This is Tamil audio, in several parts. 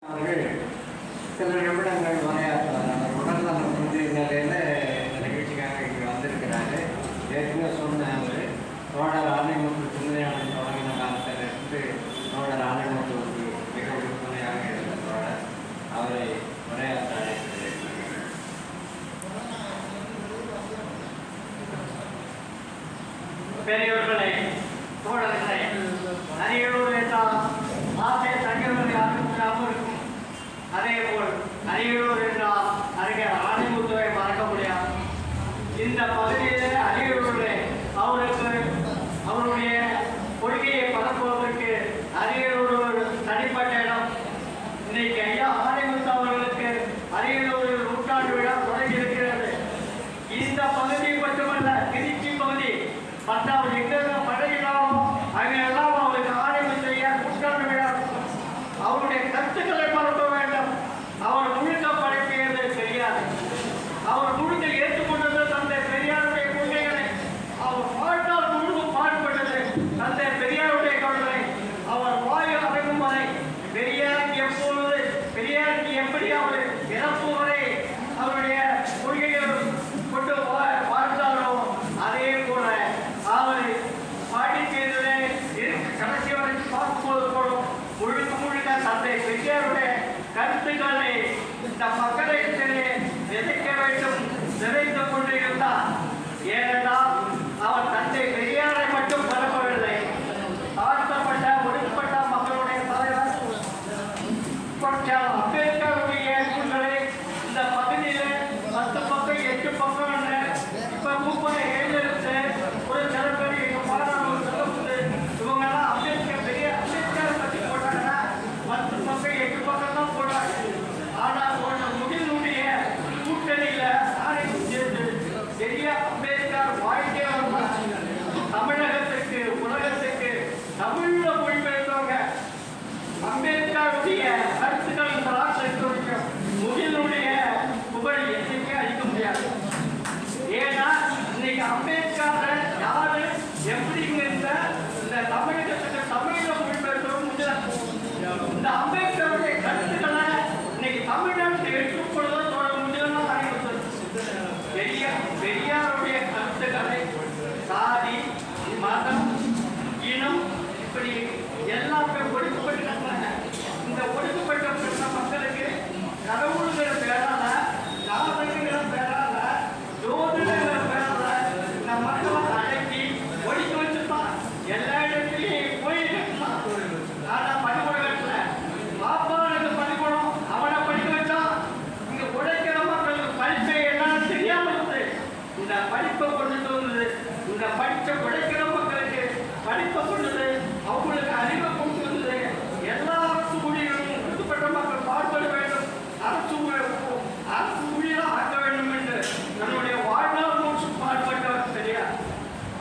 அவர்கள் சில நிமிடங்கள் உரையாற்றுவார். உடல்நலம் குன்றிய நிலையில் இந்த நிகழ்ச்சிக்காக இங்கே வந்திருக்கிறாரு. ஏற்கனவே சொன்ன அவர் தோழர் ஆணைமுத்து சிந்தனையாளர் தொடங்கின காலத்திலிருந்து தோழர் ஆணைமுத்துவுக்கு மிக உறுதுணையாக இருந்த தோழர் அவரை உரையாற்ற அழைக்கிறேன். பெரியவர்களை, தோழர்களை, அரியலூர் என்றால் ஆசை தங்கவர்கள் யாருக்கும் இருக்கும். அதேபோல் அரியலூர் என்றால் அறிஞர் ஆணைமுத்துவை மறக்க முடியாது. இந்த பகுதியில் அரியலூரில் அவருடைய கொள்கையை பரப்புவதற்கு அரியலூர் ஒரு தனிப்பட்ட இடம். இன்னைக்கு ஐயா ஆணைமுத்து அவர்களுக்கு அரியலூரில் நூற்றாண்டு விழா தொடங்கி இருக்கிறது. இந்த பகுதி மட்டுமல்ல, திருச்சி பகுதி மற்ற எங்கெல்லாம் பழகினாலும் அங்கே எல்லாம் அவருக்கு ஆணைமுத்து ஐயா நூற்றாண்டு விழா. அவருடைய கருத்துக்களை பரப்ப வேண்டும். அவர் முழுக்க படைப்பியது தெரியாது. அவர் முழுக்க ஏற்றுக்கொண்டது தந்தை பெரியாருடைய கொள்கைகளை. அவர் வாழ்நாள் முழுவதும் பாடுபட்டது தந்தை பெரியாருடைய கொள்கை. அவர் வாயு அடங்கும் வரை பெரியாருக்கு எப்பொழுது பெரியாருக்கு எப்படி அவர் இறப்பு வரை அவருடைய கொள்கைகள் கொண்டு வாழ்ந்தாரோ அதே போல அவரை பாடிக்கையிலே கடைசி வரை பார்க்கும்போது போலும் முழுக்க முழுக்க தந்தை பெரியாருடைய கருத்துக்களை இந்த மக்களிடத்திலே விதைக்க வேண்டும், நிறைந்து கொண்டு இருந்தார். ஏனென்றால் அவர் தந்தை பெரியாரை மட்டும் பரப்பவில்லை, தாழ்த்தப்பட்ட ஒடுக்கப்பட்ட மக்களுடைய தலைவர் அம்பேத்கருடைய நூல்களை இந்த பகுதியில் 10 பக்கம் 8 பக்கம் இப்ப 30 எழுதிட்டு ஒரு சில பேர் எங்க பாராளுமன்ற சொல்லும்போது இவங்கெல்லாம் அம்பேத்கர் பற்றி போட்டாங்கன்னா 10 பக்கம் 8 பக்கம் தான் போட்டாங்க. ஆனால் முடிவுடைய கூட்டணியில பெரிய அம்பேத்கர் வாழ்க்கை தமிழகத்துக்கு உலகத்துக்கு தமிழ்ல மொழிபெயர்த்தவங்க. அம்பேத்கருடைய கருத்துக்கள் இந்த ராஷ்டிரத்திற்கு முகிலுடைய புகழ் என்றைக்கே அளிக்க முடியாது. ஏன்னா இன்னைக்கு அம்பேத்கர் யாரு எப்படிங்கிற இந்த தமிழகத்துக்கு தமிழ்ல மொழிபெயர்த்தவங்க முடியாது. இந்த அம்பேத்கருடைய கருத்துக்களை இன்னைக்கு தமிழ்நாட்டில் எடுத்துக்கொள்வது முடியலாம். பெரியாருடைய கருத்துக்களை சாதி, மதம், இனம் இப்படி எல்லாமே ஒடுக்கப்பட்டிருக்காங்க. இந்த ஒடுக்கப்பட்ட மக்களுக்கு கடவுளுங்கிற பேரால, நாதங்கிற பேரால, ஜோதிடங்கிற பேரால இந்த மக்களை அடக்கி ஒடுக்கி வச்சுருப்பான். எல்லா இடத்துலையும் போயிட்டு இருக்கலாம். ஆனால் பள்ளிக்கூடத்துல பாப்பானுக்கு பள்ளிக்கூடம் அவனை படிக்க வச்சான். இங்க உடைக்கிற மக்களுக்கு படிப்பை என்னன்னு தெரியாம இருந்தது. இந்த படிப்பை கொண்டுட்டு வந்தது. இந்த படிச்ச உடைக்கிற மக்களுக்கு படிப்பை கொண்டது, அவங்களுக்கு அறிவை கொண்டு வந்தது. எல்லா அரசு ஊழியர்களும் ஒடுக்கப்பட்ட மக்கள் பாடுபட வேண்டும், அரசு ஊழியராக ஆக்க வேண்டும் என்று தன்னுடைய வாழ்நாள் மூச்சு பாடுபட்டவர் தெரியாது.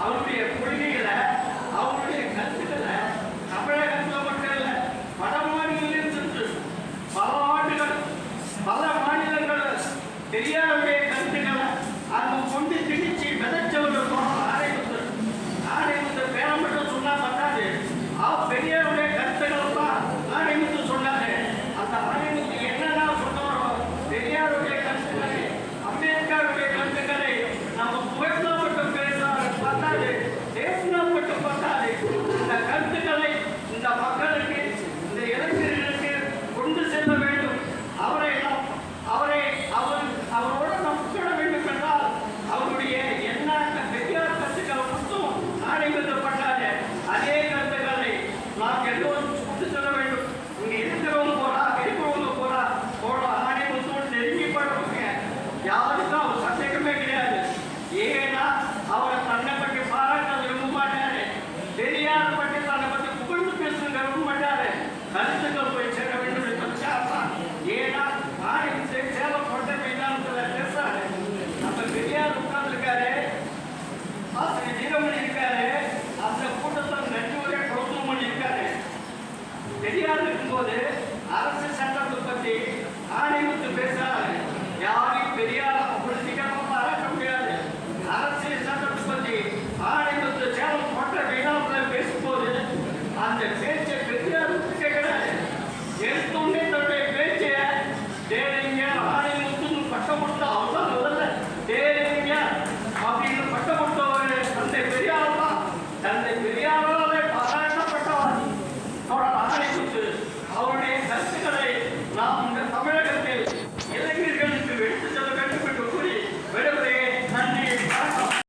அவருடைய கொள்கைகளை, அவருடைய கருத்துக்களை தமிழகத்தில் மட்டும் இல்லை, வட மாநிலங்களில் இருந்து பல ஆண்டுகள் பல மாநிலங்கள் பெரியார்